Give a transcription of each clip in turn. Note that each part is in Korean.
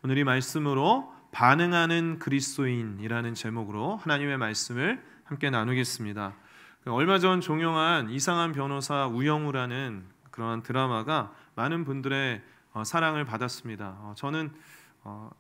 오늘 이 말씀으로 반응하는 그리스도인이라는 제목으로 하나님의 말씀을 함께 나누겠습니다. 얼마 전 종영한 이상한 변호사 우영우라는 그러한 드라마가 많은 분들의 사랑을 받았습니다. 저는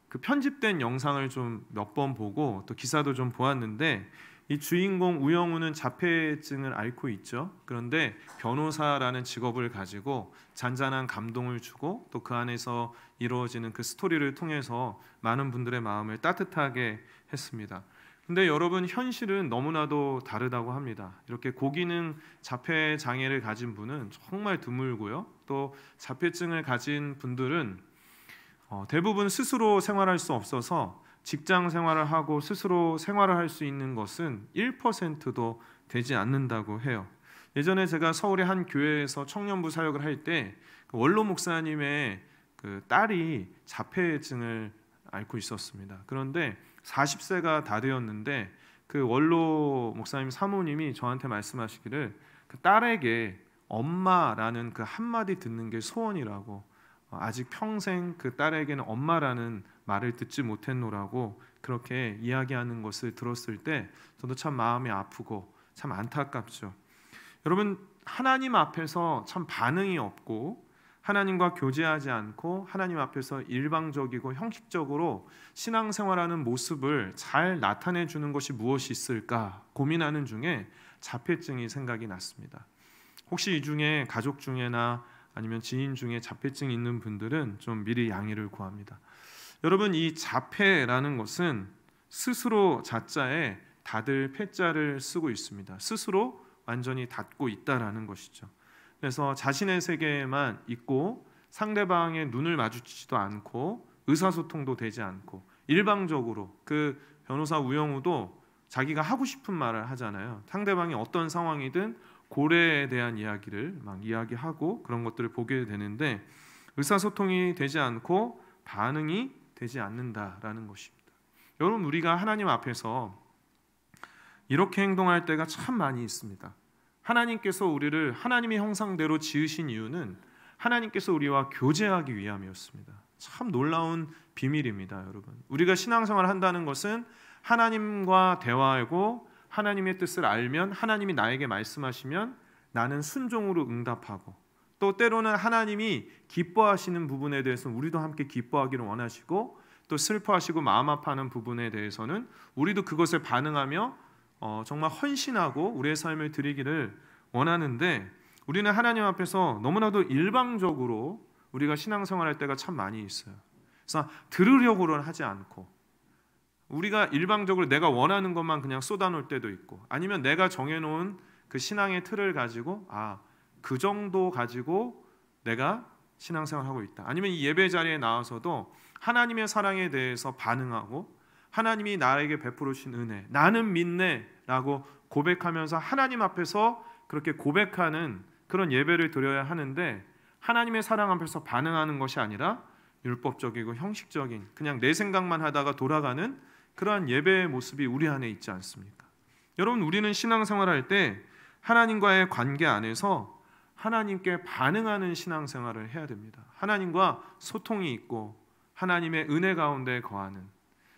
그 편집된 영상을 좀 몇 번 보고 또 기사도 좀 보았는데, 이 주인공 우영우는 자폐증을 앓고 있죠. 그런데 변호사라는 직업을 가지고 잔잔한 감동을 주고 또 그 안에서 이루어지는 그 스토리를 통해서 많은 분들의 마음을 따뜻하게 했습니다. 근데 여러분, 현실은 너무나도 다르다고 합니다. 이렇게 고기능 자폐 장애를 가진 분은 정말 드물고요. 또 자폐증을 가진 분들은 대부분 스스로 생활할 수 없어서 직장 생활을 하고 스스로 생활을 할 수 있는 것은 1%도 되지 않는다고 해요. 예전에 제가 서울의 한 교회에서 청년부 사역을 할 때 원로 목사님의 그 딸이 자폐증을 앓고 있었습니다. 그런데 40세가 다 되었는데 그 원로 목사님 사모님이 저한테 말씀하시기를 그 딸에게 엄마라는 그 한마디 듣는 게 소원이라고, 아직 평생 그 딸에게는 엄마라는 말을 듣지 못했노라고 그렇게 이야기하는 것을 들었을 때 저도 참 마음이 아프고 참 안타깝죠. 여러분, 하나님 앞에서 참 반응이 없고 하나님과 교제하지 않고 하나님 앞에서 일방적이고 형식적으로 신앙생활하는 모습을 잘 나타내 주는 것이 무엇이 있을까 고민하는 중에 자폐증이 생각이 났습니다. 혹시 이 중에 가족 중에나 아니면 지인 중에 자폐증이 있는 분들은 좀 미리 양해를 구합니다. 여러분, 이 자폐라는 것은 스스로 자자에 닫을 폐자를 쓰고 있습니다. 스스로 완전히 닫고 있다라는 것이죠. 그래서 자신의 세계에만 있고 상대방의 눈을 마주치지도 않고 의사소통도 되지 않고 일방적으로, 그 변호사 우영우도 자기가 하고 싶은 말을 하잖아요. 상대방이 어떤 상황이든 고래에 대한 이야기를 막 이야기하고 그런 것들을 보게 되는데 의사소통이 되지 않고 반응이 되지 않는다라는 것입니다. 여러분, 우리가 하나님 앞에서 이렇게 행동할 때가 참 많이 있습니다. 하나님께서 우리를 하나님의 형상대로 지으신 이유는 하나님께서 우리와 교제하기 위함이었습니다. 참 놀라운 비밀입니다, 여러분. 우리가 신앙생활을 한다는 것은 하나님과 대화하고 하나님의 뜻을 알면 하나님이 나에게 말씀하시면 나는 순종으로 응답하고, 또 때로는 하나님이 기뻐하시는 부분에 대해서는 우리도 함께 기뻐하기를 원하시고, 또 슬퍼하시고 마음 아파하는 부분에 대해서는 우리도 그것을 반응하며 정말 헌신하고 우리의 삶을 드리기를 원하는데, 우리는 하나님 앞에서 너무나도 일방적으로 우리가 신앙생활할 때가 참 많이 있어요. 그래서 들으려고는 하지 않고 우리가 일방적으로 내가 원하는 것만 그냥 쏟아놓을 때도 있고, 아니면 내가 정해놓은 그 신앙의 틀을 가지고 그 정도 가지고 내가 신앙생활하고 있다. 아니면 이 예배 자리에 나와서도 하나님의 사랑에 대해서 반응하고 하나님이 나에게 베풀으신 은혜, 나는 믿네 라고 고백하면서 하나님 앞에서 그렇게 고백하는 그런 예배를 드려야 하는데, 하나님의 사랑 앞에서 반응하는 것이 아니라 율법적이고 형식적인 그냥 내 생각만 하다가 돌아가는 그러한 예배의 모습이 우리 안에 있지 않습니까? 여러분, 우리는 신앙생활할 때 하나님과의 관계 안에서 하나님께 반응하는 신앙생활을 해야 됩니다. 하나님과 소통이 있고 하나님의 은혜 가운데 거하는,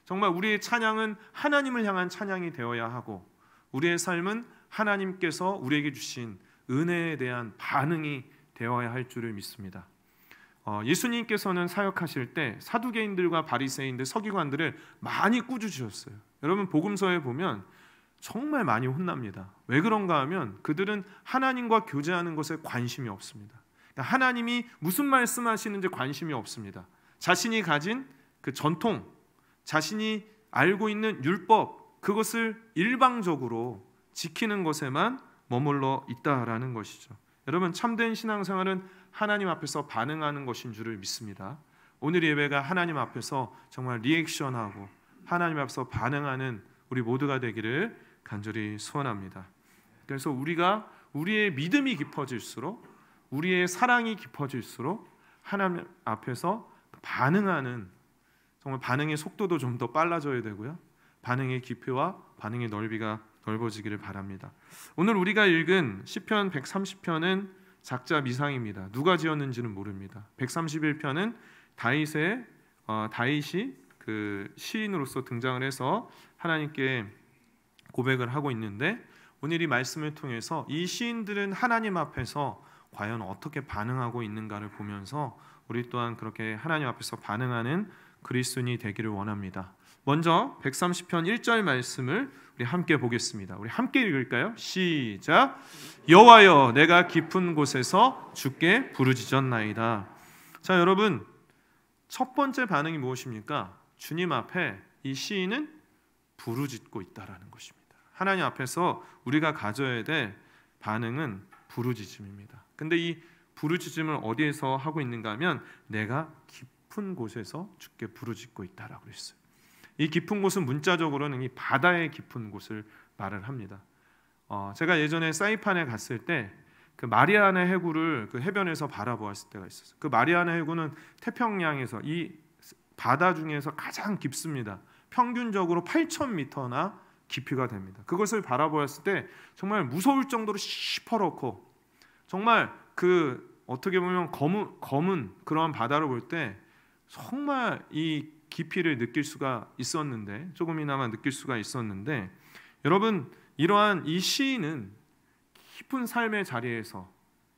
정말 우리의 찬양은 하나님을 향한 찬양이 되어야 하고 우리의 삶은 하나님께서 우리에게 주신 은혜에 대한 반응이 되어야 할 줄을 믿습니다. 예수님께서는 사역하실 때 사두개인들과 바리새인들, 서기관들을 많이 꾸짖으셨어요. 여러분, 복음서에 보면 정말 많이 혼납니다. 왜 그런가 하면 그들은 하나님과 교제하는 것에 관심이 없습니다. 그러니까 하나님이 무슨 말씀하시는지 관심이 없습니다. 자신이 가진 그 전통, 자신이 알고 있는 율법, 그것을 일방적으로 지키는 것에만 머물러 있다라는 것이죠. 여러분, 참된 신앙생활은 하나님 앞에서 반응하는 것인 줄을 믿습니다. 오늘 예배가 하나님 앞에서 정말 리액션하고 하나님 앞에서 반응하는 우리 모두가 되기를 간절히 소원합니다. 그래서 우리가 우리의 믿음이 깊어질수록, 우리의 사랑이 깊어질수록 하나님 앞에서 반응하는, 정말 반응의 속도도 좀 더 빨라져야 되고요, 반응의 깊이와 반응의 넓이가 넓어지기를 바랍니다. 오늘 우리가 읽은 시편 130편은 작자 미상입니다. 누가 지었는지는 모릅니다. 131편은 다윗의 다윗이 그 시인으로서 등장을 해서 하나님께 고백을 하고 있는데, 오늘 이 말씀을 통해서 이 시인들은 하나님 앞에서 과연 어떻게 반응하고 있는가를 보면서 우리 또한 그렇게 하나님 앞에서 반응하는 그리스도인이 되기를 원합니다. 먼저 130편 1절 말씀을 우리 함께 보겠습니다. 우리 함께 읽을까요? 시작. 여호와여, 내가 깊은 곳에서 주께 부르짖었나이다. 자, 여러분, 첫 번째 반응이 무엇입니까? 주님 앞에 이 시인은 부르짖고 있다라는 것입니다. 하나님 앞에서 우리가 가져야 될 반응은 부르짖음입니다. 근데 이 부르짖음을 어디에서 하고 있는가 하면 내가 깊은 곳에서 주께 부르짖고 있다라고 했어요. 이 깊은 곳은 문자적으로는 이 바다의 깊은 곳을 말을 합니다. 제가 예전에 사이판에 갔을 때 그 마리아나 해구를 그 해변에서 바라보았을 때가 있었어요. 그 마리아나 해구는 태평양에서 이 바다 중에서 가장 깊습니다. 평균적으로 8,000m나 깊이가 됩니다. 그것을 바라보았을 때 정말 무서울 정도로 시퍼렇고, 정말 그 어떻게 보면 검은 그러한 바다를 볼 때 정말 이 깊이를 느낄 수가 있었는데, 조금이나마 느낄 수가 있었는데, 여러분, 이러한 이 시인은 깊은 삶의 자리에서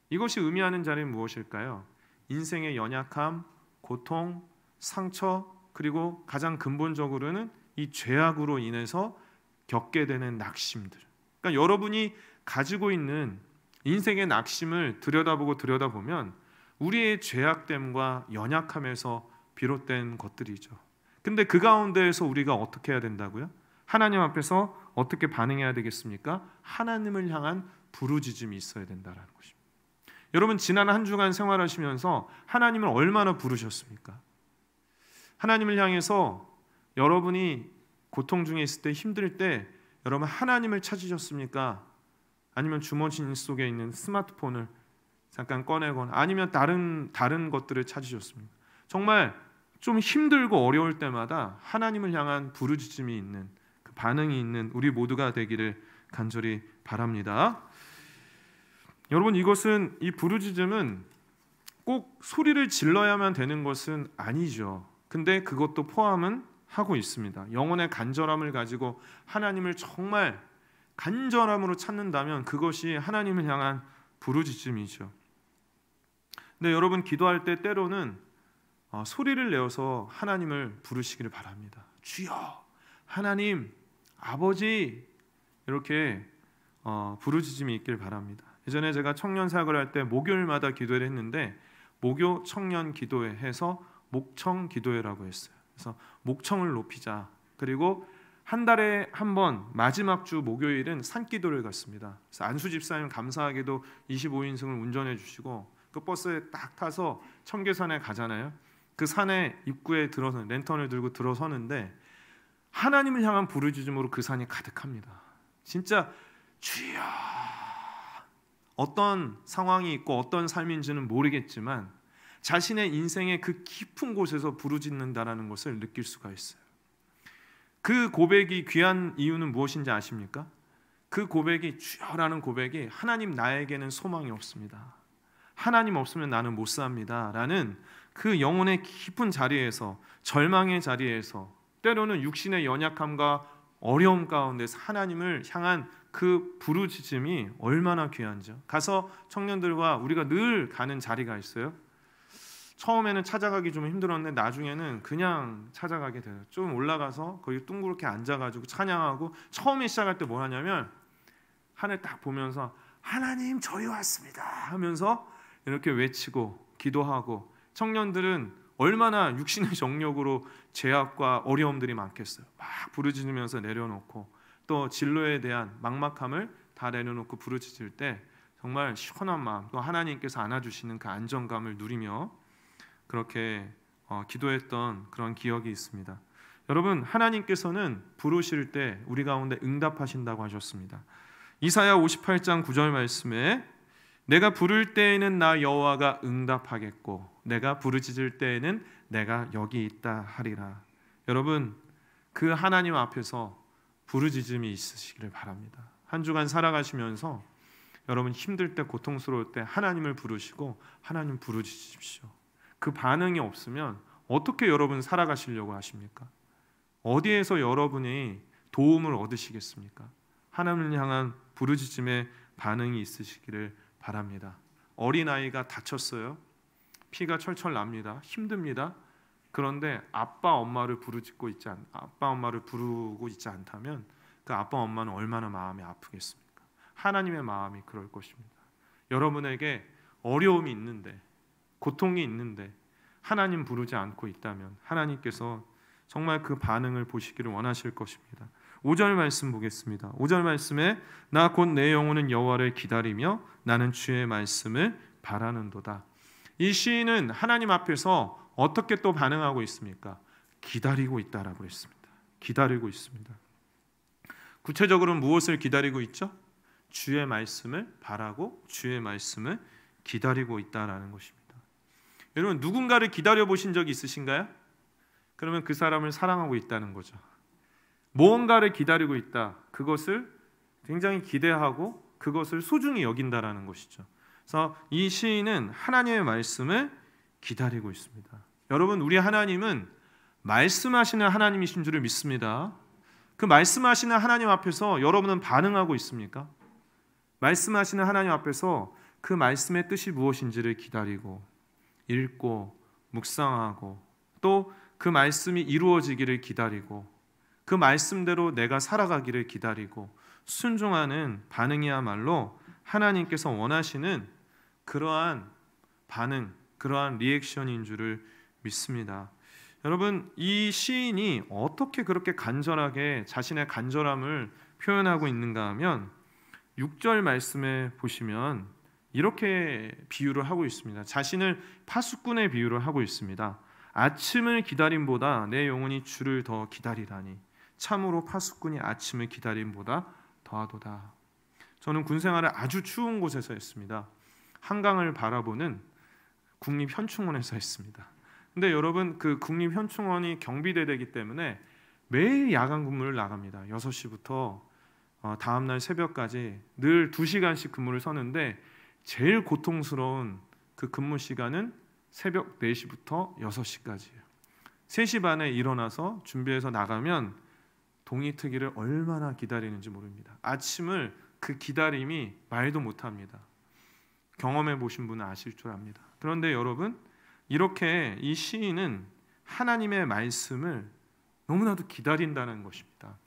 이것이 의미하는 자리는 무엇일까요? 인생의 연약함, 고통, 상처, 그리고 가장 근본적으로는 이 죄악으로 인해서 겪게 되는 낙심들. 그러니까 여러분이 가지고 있는 인생의 낙심을 들여다보면 우리의 죄악됨과 연약함에서 비롯된 것들이죠. 근데 그 가운데에서 우리가 어떻게 해야 된다고요? 하나님 앞에서 어떻게 반응해야 되겠습니까? 하나님을 향한 부르짖음이 있어야 된다는 것입니다. 여러분, 지난 한 주간 생활하시면서 하나님을 얼마나 부르셨습니까? 하나님을 향해서 여러분이 고통 중에 있을 때, 힘들 때 여러분 하나님을 찾으셨습니까? 아니면 주머니 속에 있는 스마트폰을 잠깐 꺼내거나 아니면 다른 것들을 찾으셨습니까? 정말 좀 힘들고 어려울 때마다 하나님을 향한 부르짖음이 있는, 그 반응이 있는 우리 모두가 되기를 간절히 바랍니다. 여러분, 이 부르짖음은 꼭 소리를 질러야만 되는 것은 아니죠. 근데 그것도 포함은 하고 있습니다. 영혼의 간절함을 가지고 하나님을 정말 간절함으로 찾는다면 그것이 하나님을 향한 부르짖음이죠. 근데 여러분, 기도할 때 때로는 소리를 내어서 하나님을 부르시기를 바랍니다. 주여, 하나님, 아버지, 이렇게 부르짖음이 있길 바랍니다. 예전에 제가 청년 사역을 할 때 목요일마다 기도를 했는데, 목요 청년 기도회 해서 목청 기도회라고 했어요. 그래서 목청을 높이자. 그리고 한 달에 한 번 마지막 주 목요일은 산기도를 갔습니다. 그래서 안수 집사님 감사하게도 25인승을 운전해 주시고 그 버스에 딱 타서 청계산에 가잖아요. 그 산에 입구에 들어서 랜턴을 들고 들어서는데 하나님을 향한 부르짖음으로 그 산이 가득합니다. 진짜 주여, 어떤 상황이 있고 어떤 삶인지는 모르겠지만 자신의 인생의 그 깊은 곳에서 부르짖는다라는 것을 느낄 수가 있어요. 그 고백이 귀한 이유는 무엇인지 아십니까? 그 고백이, 주여라는 고백이, 하나님, 나에게는 소망이 없습니다, 하나님 없으면 나는 못 삽니다 라는 그 영혼의 깊은 자리에서, 절망의 자리에서, 때로는 육신의 연약함과 어려움 가운데서 하나님을 향한 그 부르짖음이 얼마나 귀한지요. 가서 청년들과 우리가 늘 가는 자리가 있어요. 처음에는 찾아가기 좀 힘들었는데 나중에는 그냥 찾아가게 돼요. 좀 올라가서 거기 둥그렇게 앉아가지고 찬양하고, 처음에 시작할 때 뭐 하냐면 하늘 딱 보면서 하나님 저희 왔습니다 하면서 이렇게 외치고 기도하고, 청년들은 얼마나 육신의 정력으로 죄악과 어려움들이 많겠어요. 막 부르짖으면서 내려놓고, 또 진로에 대한 막막함을 다 내려놓고 부르짖을 때 정말 시원한 마음, 또 하나님께서 안아주시는 그 안정감을 누리며 그렇게 기도했던 그런 기억이 있습니다. 여러분, 하나님께서는 부르실 때 우리 가운데 응답하신다고 하셨습니다. 이사야 58장 9절 말씀에 내가 부를 때에는 나 여호와가 응답하겠고 내가 부르짖을 때에는 내가 여기 있다 하리라. 여러분, 그 하나님 앞에서 부르짖음이 있으시기를 바랍니다. 한 주간 살아가시면서 여러분 힘들 때, 고통스러울 때 하나님을 부르시고 하나님 부르짖으십시오. 그 반응이 없으면 어떻게 여러분 살아가시려고 하십니까? 어디에서 여러분이 도움을 얻으시겠습니까? 하나님을 향한 부르짖음의 반응이 있으시기를 바랍니다. 어린아이가 다쳤어요. 피가 철철 납니다. 힘듭니다. 그런데 아빠 엄마를 부르고 있지 않다면 그 아빠 엄마는 얼마나 마음이 아프겠습니까? 하나님의 마음이 그럴 것입니다. 여러분에게 어려움이 있는데, 고통이 있는데 하나님 부르지 않고 있다면 하나님께서 정말 그 반응을 보시기를 원하실 것입니다. 5절 말씀 보겠습니다. 5절 말씀에 나 곧 내 영혼은 여호와를 기다리며 나는 주의 말씀을 바라는도다. 이 시인은 하나님 앞에서 어떻게 또 반응하고 있습니까? 기다리고 있다라고 했습니다. 기다리고 있습니다. 구체적으로는 무엇을 기다리고 있죠? 주의 말씀을 바라고 주의 말씀을 기다리고 있다라는 것입니다. 여러분, 누군가를 기다려 보신 적이 있으신가요? 그러면 그 사람을 사랑하고 있다는 거죠. 무언가를 기다리고 있다. 그것을 굉장히 기대하고 그것을 소중히 여긴다라는 것이죠. 그래서 이 시인은 하나님의 말씀을 기다리고 있습니다. 여러분, 우리 하나님은 말씀하시는 하나님이신 줄을 믿습니다. 그 말씀하시는 하나님 앞에서 여러분은 반응하고 있습니까? 말씀하시는 하나님 앞에서 그 말씀의 뜻이 무엇인지를 기다리고 읽고 묵상하고 또 그 말씀이 이루어지기를 기다리고 그 말씀대로 내가 살아가기를 기다리고 순종하는 반응이야말로 하나님께서 원하시는 그러한 반응, 그러한 리액션인 줄을 믿습니다. 여러분, 이 시인이 어떻게 그렇게 간절하게 자신의 간절함을 표현하고 있는가 하면 6절 말씀에 보시면 이렇게 비유를 하고 있습니다. 자신을 파수꾼의 비유를 하고 있습니다. 아침을 기다림보다 내 영혼이 주를 더 기다리라니 참으로 파수꾼이 아침을 기다림보다 더하도다. 저는 군생활을 아주 추운 곳에서 했습니다. 한강을 바라보는 국립현충원에서 했습니다. 근데 여러분, 그 국립현충원이 경비대되기 때문에 매일 야간 근무를 나갑니다. 6시부터 다음날 새벽까지 늘 2시간씩 근무를 서는데 제일 고통스러운 그 근무 시간은 새벽 4시부터 6시까지예요. 3시 반에 일어나서 준비해서 나가면 동이트기를 얼마나 기다리는지 모릅니다. 아침을 그 기다림이 말도 못합니다. 경험해 보신 분은 아실 줄 압니다. 그런데 여러분, 이렇게 이 시인은 하나님의 말씀을 너무나도 기다린다는 것입니다.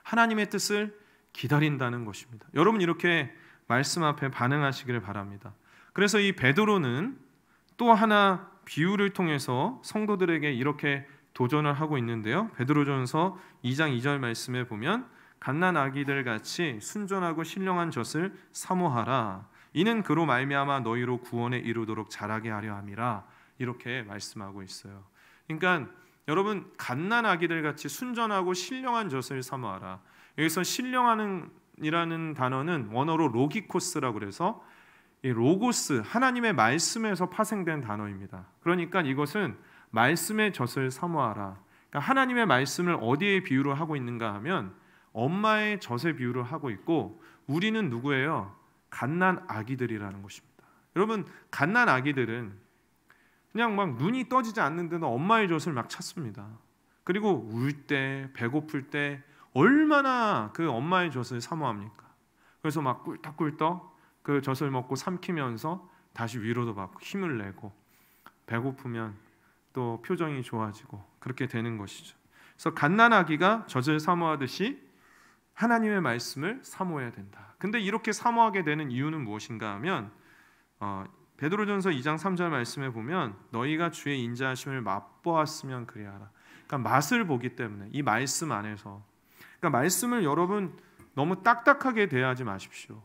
하나님의 뜻을 기다린다는 것입니다. 여러분, 이렇게 말씀 앞에 반응하시기를 바랍니다. 그래서 이 베드로는 또 하나 비유를 통해서 성도들에게 이렇게 도전을 하고 있는데요. 베드로전서 2장 2절 말씀에 보면 갓난 아기들 같이 순전하고 신령한 젖을 사모하라. 이는 그로 말미암아 너희로 구원에 이르도록 자라게 하려 함이라. 이렇게 말씀하고 있어요. 그러니까 여러분, 갓난 아기들 같이 순전하고 신령한 젖을 사모하라. 여기서 신령하는 이라는 단어는 원어로 로기코스라고 그래서 이 로고스, 하나님의 말씀에서 파생된 단어입니다. 그러니까 이것은 말씀의 젖을 사모하라. 그러니까 하나님의 말씀을 어디에 비유를 하고 있는가 하면 엄마의 젖에 비유를 하고 있고 우리는 누구예요? 갓난 아기들이라는 것입니다. 여러분, 갓난 아기들은 그냥 막 눈이 떠지지 않는데도 엄마의 젖을 막 찾습니다. 그리고 울 때, 배고플 때 얼마나 그 엄마의 젖을 사모합니까? 그래서 막 꿀떡꿀떡 그 젖을 먹고 삼키면서 다시 위로도 받고 힘을 내고 배고프면 또 표정이 좋아지고 그렇게 되는 것이죠. 그래서 갓난아기가 젖을 사모하듯이 하나님의 말씀을 사모해야 된다. 근데 이렇게 사모하게 되는 이유는 무엇인가 하면 베드로전서 2장 3절 말씀에 보면 너희가 주의 인자하심을 맛보았으면 그리하라. 그러니까 맛을 보기 때문에 이 말씀 안에서, 그러니까 말씀을 여러분 너무 딱딱하게 대하지 마십시오.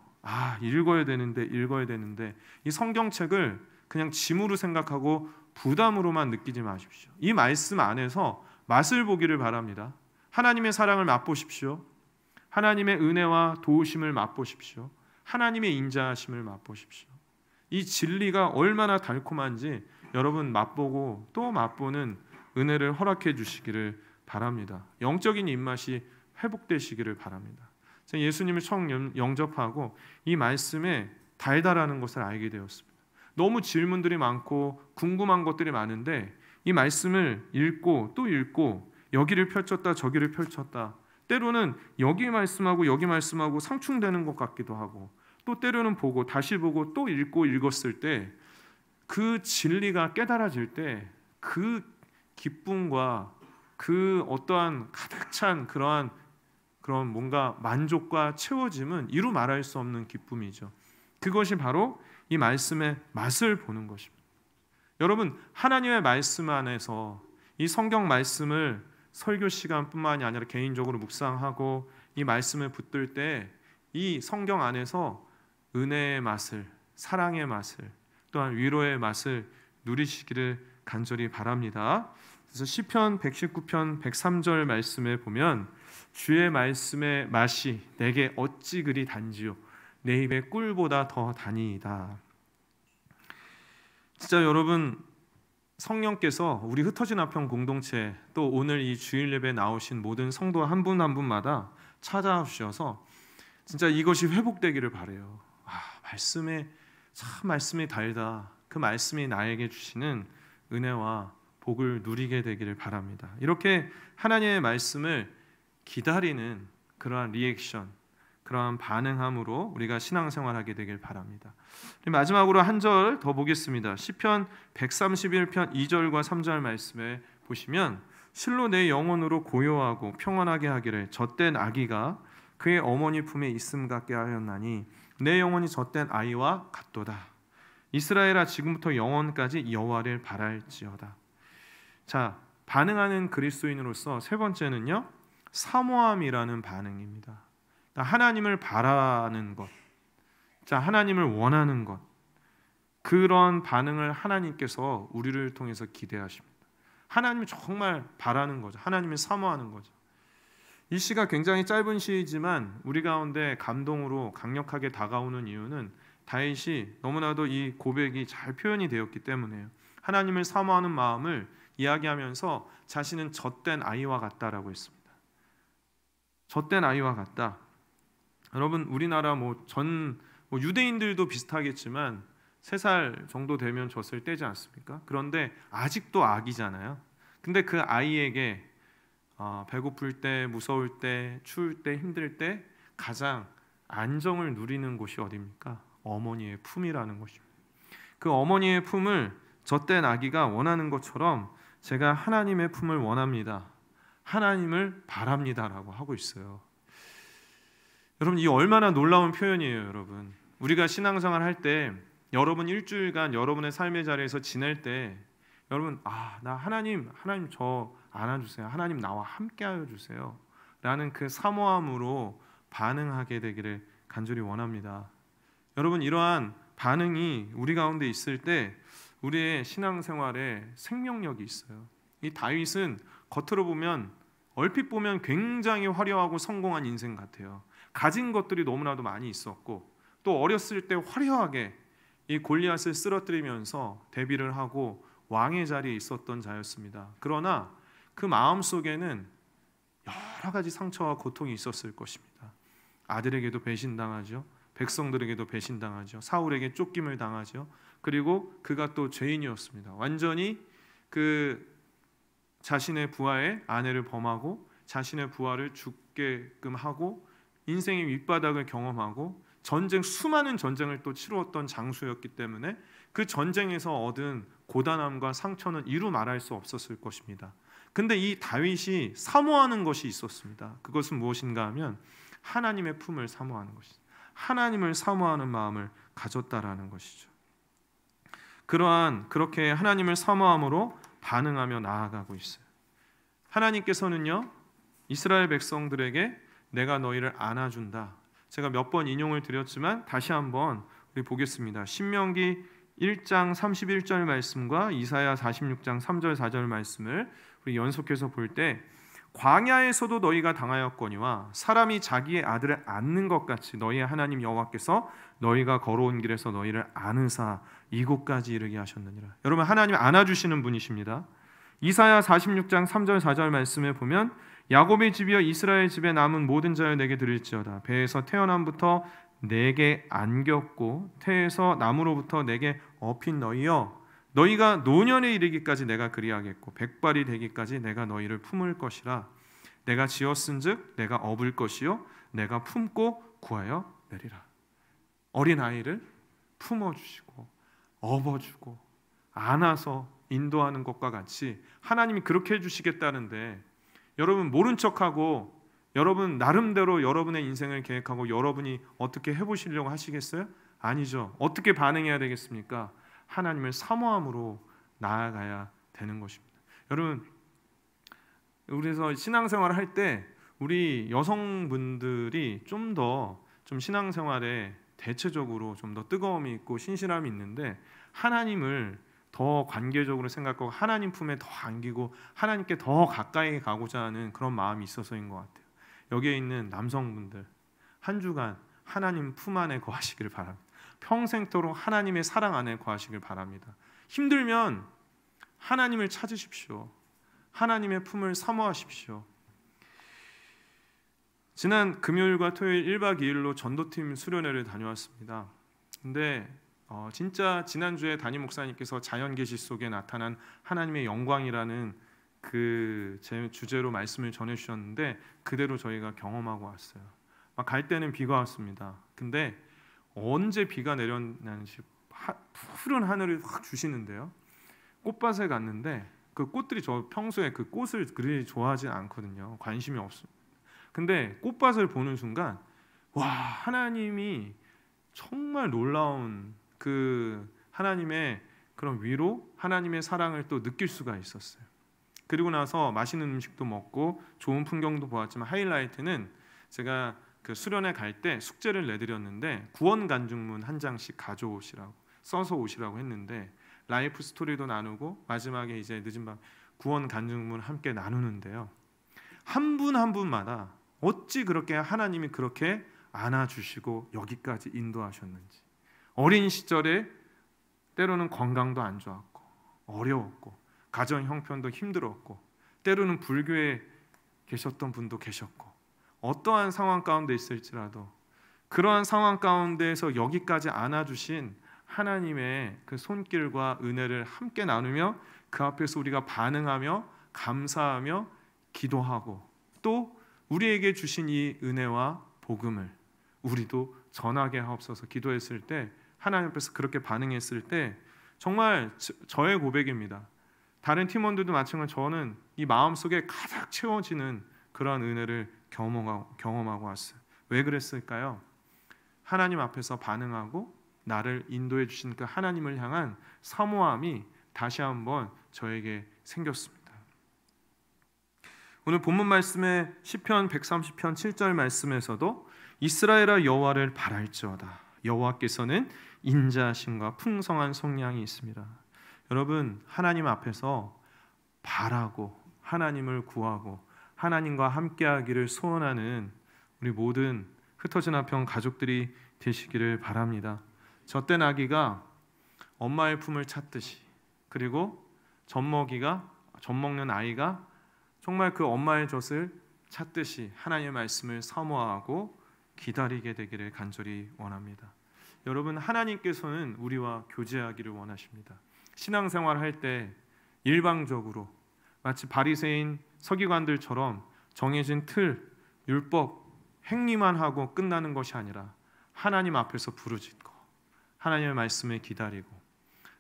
읽어야 되는데 이 성경책을 그냥 짐으로 생각하고 부담으로만 느끼지 마십시오. 이 말씀 안에서 맛을 보기를 바랍니다. 하나님의 사랑을 맛보십시오. 하나님의 은혜와 도우심을 맛보십시오. 하나님의 인자하심을 맛보십시오. 이 진리가 얼마나 달콤한지 여러분 맛보고 또 맛보는 은혜를 허락해 주시기를 바랍니다. 영적인 입맛이 회복되시기를 바랍니다. 제가 예수님을 처음 영접하고 이 말씀에 달달하는 것을 알게 되었습니다. 너무 질문들이 많고 궁금한 것들이 많은데 이 말씀을 읽고 또 읽고 여기를 펼쳤다 저기를 펼쳤다, 때로는 여기 말씀하고 여기 말씀하고 상충되는 것 같기도 하고, 또 때로는 보고 다시 보고 또 읽고 읽었을 때 그 진리가 깨달아질 때 그 기쁨과 그 어떠한 가득 찬 그런 뭔가 만족과 채워짐은 이루 말할 수 없는 기쁨이죠. 그것이 바로 이 말씀의 맛을 보는 것입니다. 여러분, 하나님의 말씀 안에서 이 성경 말씀을 설교 시간뿐만이 아니라 개인적으로 묵상하고 이 말씀을 붙들 때 이 성경 안에서 은혜의 맛을, 사랑의 맛을, 또한 위로의 맛을 누리시기를 간절히 바랍니다. 그래서 시편 119편 103절 말씀에 보면 주의 말씀의 맛이 내게 어찌 그리 단지요 내 입의 꿀보다 더 다니이다. 진짜 여러분, 성령께서 우리 흩어진 화평 공동체, 또 오늘 이 주일 예배에 나오신 모든 성도 한 분 한 분마다 찾아주셔서 진짜 이것이 회복되기를 바라요. 말씀이 달다. 그 말씀이 나에게 주시는 은혜와 복을 누리게 되기를 바랍니다. 이렇게 하나님의 말씀을 기다리는 그러한 리액션, 그러한 반응함으로 우리가 신앙생활하게 되길 바랍니다. 마지막으로 한 절 더 보겠습니다. 시편 131편 2절과 3절 말씀에 보시면 실로 내 영혼으로 고요하고 평안하게 하기를 젖된 아기가 그의 어머니 품에 있음 같게 하였나니 내 영혼이 젖된 아이와 같도다. 이스라엘아 지금부터 영원까지 여호와를 바랄지어다. 자, 반응하는 그리스도인으로서 세 번째는요, 사모함이라는 반응입니다. 하나님을 바라는 것, 자, 하나님을 원하는 것, 그런 반응을 하나님께서 우리를 통해서 기대하십니다. 하나님을 정말 바라는 거죠. 하나님을 사모하는 거죠. 이 시가 굉장히 짧은 시이지만 우리 가운데 감동으로 강력하게 다가오는 이유는 다윗이 너무나도 이 고백이 잘 표현이 되었기 때문에요. 하나님을 사모하는 마음을 이야기하면서 자신은 젖된 아이와 같다라고 했습니다. 젖된 아이와 같다. 여러분, 우리나라 유대인들도 비슷하겠지만 3살 정도 되면 젖을 떼지 않습니까? 그런데 아직도 아기잖아요. 근데 그 아이에게 배고플 때, 무서울 때, 추울 때, 힘들 때 가장 안정을 누리는 곳이 어디입니까? 어머니의 품이라는 것입니다. 그 어머니의 품을 젖된 아기가 원하는 것처럼 제가 하나님의 품을 원합니다. 하나님을 바랍니다라고 하고 있어요. 여러분, 이 얼마나 놀라운 표현이에요, 여러분. 우리가 신앙생활 할 때 여러분 일주일간 여러분의 삶의 자리에서 지낼 때 여러분, 나 하나님 저 안아주세요. 하나님 나와 함께하여 주세요. 라는 그 사모함으로 반응하게 되기를 간절히 원합니다. 여러분, 이러한 반응이 우리 가운데 있을 때 우리의 신앙생활에 생명력이 있어요. 이 다윗은 겉으로 보면, 얼핏 보면 굉장히 화려하고 성공한 인생 같아요. 가진 것들이 너무나도 많이 있었고, 또 어렸을 때 화려하게 이 골리앗을 쓰러뜨리면서 대비를 하고 왕의 자리에 있었던 자였습니다. 그러나 그 마음속에는 여러 가지 상처와 고통이 있었을 것입니다. 아들에게도 배신당하죠. 백성들에게도 배신당하죠. 사울에게 쫓김을 당하죠. 그리고 그가 또 죄인이었습니다. 완전히 그 자신의 부하의 아내를 범하고 자신의 부하를 죽게끔 하고 인생의 밑바닥을 경험하고 수많은 전쟁을 또 치루었던 장수였기 때문에 그 전쟁에서 얻은 고단함과 상처는 이루 말할 수 없었을 것입니다. 근데 이 다윗이 사모하는 것이 있었습니다. 그것은 무엇인가 하면 하나님의 품을 사모하는 것이죠. 하나님을 사모하는 마음을 가졌다라는 것이죠. 그렇게 하나님을 사모함으로 반응하며 나아가고 있어요. 하나님께서는요, 이스라엘 백성들에게 내가 너희를 안아준다. 제가 몇 번 인용을 드렸지만 다시 한번 우리 보겠습니다. 신명기 1장 31절 말씀과 이사야 46장 3절 4절 말씀을 우리 연속해서 볼 때, 광야에서도 너희가 당하였거니와 사람이 자기의 아들을 안는 것 같이 너희의 하나님 여호와께서 너희가 걸어온 길에서 너희를 안으사 이곳까지 이르게 하셨느니라. 여러분, 하나님 안아주시는 분이십니다. 이사야 46장 3절 4절 말씀에 보면 야곱의 집이여 이스라엘 집에 남은 모든 자여 내게 드릴지어다. 배에서 태어남부터 내게 안겼고 태에서 나무로부터 내게 업힌 너희여 너희가 노년에 이르기까지 내가 그리하겠고 백발이 되기까지 내가 너희를 품을 것이라. 내가 지었은즉 내가 업을 것이요 내가 품고 구하여 내리라. 어린아이를 품어주시고 업어주고 안아서 인도하는 것과 같이 하나님이 그렇게 해주시겠다는데, 여러분 모른 척하고 여러분 나름대로 여러분의 인생을 계획하고 여러분이 어떻게 해보시려고 하시겠어요? 아니죠. 어떻게 반응해야 되겠습니까? 하나님을 사모함으로 나아가야 되는 것입니다. 여러분, 그래서 신앙생활을 할 때 우리 여성분들이 좀 더 신앙생활에 대체적으로 좀 더 뜨거움이 있고 신실함이 있는데, 하나님을 더 관계적으로 생각하고 하나님 품에 더 안기고 하나님께 더 가까이 가고자 하는 그런 마음이 있어서인 것 같아요. 여기에 있는 남성분들, 한 주간 하나님 품 안에 거하시기를 바랍니다. 평생토록 하나님의 사랑 안에 거하시길 바랍니다. 힘들면 하나님을 찾으십시오. 하나님의 품을 사모하십시오. 지난 금요일과 토요일 1박 2일로 전도팀 수련회를 다녀왔습니다. 근데 진짜 지난주에 담임 목사님께서 자연 계시 속에 나타난 하나님의 영광이라는 그 주제로 말씀을 전해주셨는데, 그대로 저희가 경험하고 왔어요. 막 갈 때는 비가 왔습니다. 근데 언제 비가 내렸는지 푸른 하늘을 확 주시는데요. 꽃밭에 갔는데 그 꽃들이, 저 평소에 그 꽃을 그리 좋아하지 않거든요. 관심이 없습니다. 근데 꽃밭을 보는 순간 와, 하나님이 정말 놀라운 그 하나님의 그런 위로, 하나님의 사랑을 또 느낄 수가 있었어요. 그리고 나서 맛있는 음식도 먹고 좋은 풍경도 보았지만, 하이라이트는 제가 그 수련회 갈 때 숙제를 내드렸는데 구원 간증문 한 장씩 가져오시라고, 써서 오시라고 했는데, 라이프 스토리도 나누고 마지막에 이제 늦은 밤 구원 간증문 함께 나누는데요, 한 분 한 분마다 어찌 그렇게 하나님이 그렇게 안아주시고 여기까지 인도하셨는지. 어린 시절에 때로는 건강도 안 좋았고 어려웠고 가정 형편도 힘들었고 때로는 불교에 계셨던 분도 계셨고, 어떠한 상황 가운데 있을지라도 그러한 상황 가운데에서 여기까지 안아주신 하나님의 그 손길과 은혜를 함께 나누며 그 앞에서 우리가 반응하며 감사하며 기도하고, 또 우리에게 주신 이 은혜와 복음을 우리도 전하게 하옵소서 기도했을 때, 하나님 앞에서 그렇게 반응했을 때 정말 저의 고백입니다. 다른 팀원들도 마찬가지로 저는 이 마음속에 가득 채워지는 그러한 은혜를 경험하고 왔어요. 왜 그랬을까요? 하나님 앞에서 반응하고 나를 인도해 주신 그 하나님을 향한 사모함이 다시 한번 저에게 생겼습니다. 오늘 본문 말씀의 시편 130편 7절 말씀에서도 이스라엘아 여호와를 바랄지어다. 여호와께서는 인자하심과 풍성한 속량이 있습니다. 여러분, 하나님 앞에서 바라고 하나님을 구하고 하나님과 함께하기를 소원하는 우리 모든 흩어진 한평 가족들이 되시기를 바랍니다. 젖된 아기가 엄마의 품을 찾듯이, 그리고 젖 먹는 아이가 정말 그 엄마의 젖을 찾듯이 하나님의 말씀을 사모하고 기다리게 되기를 간절히 원합니다. 여러분, 하나님께서는 우리와 교제하기를 원하십니다. 신앙생활 할 때 일방적으로 마치 바리새인 서기관들처럼 정해진 틀, 율법, 행위만 하고 끝나는 것이 아니라 하나님 앞에서 부르짖고 하나님의 말씀을 기다리고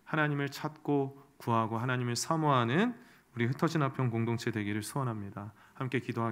하나님을 찾고 구하고 하나님을 사모하는 우리 흩어진 화평 공동체 되기를 소원합니다. 함께 기도하겠습니다.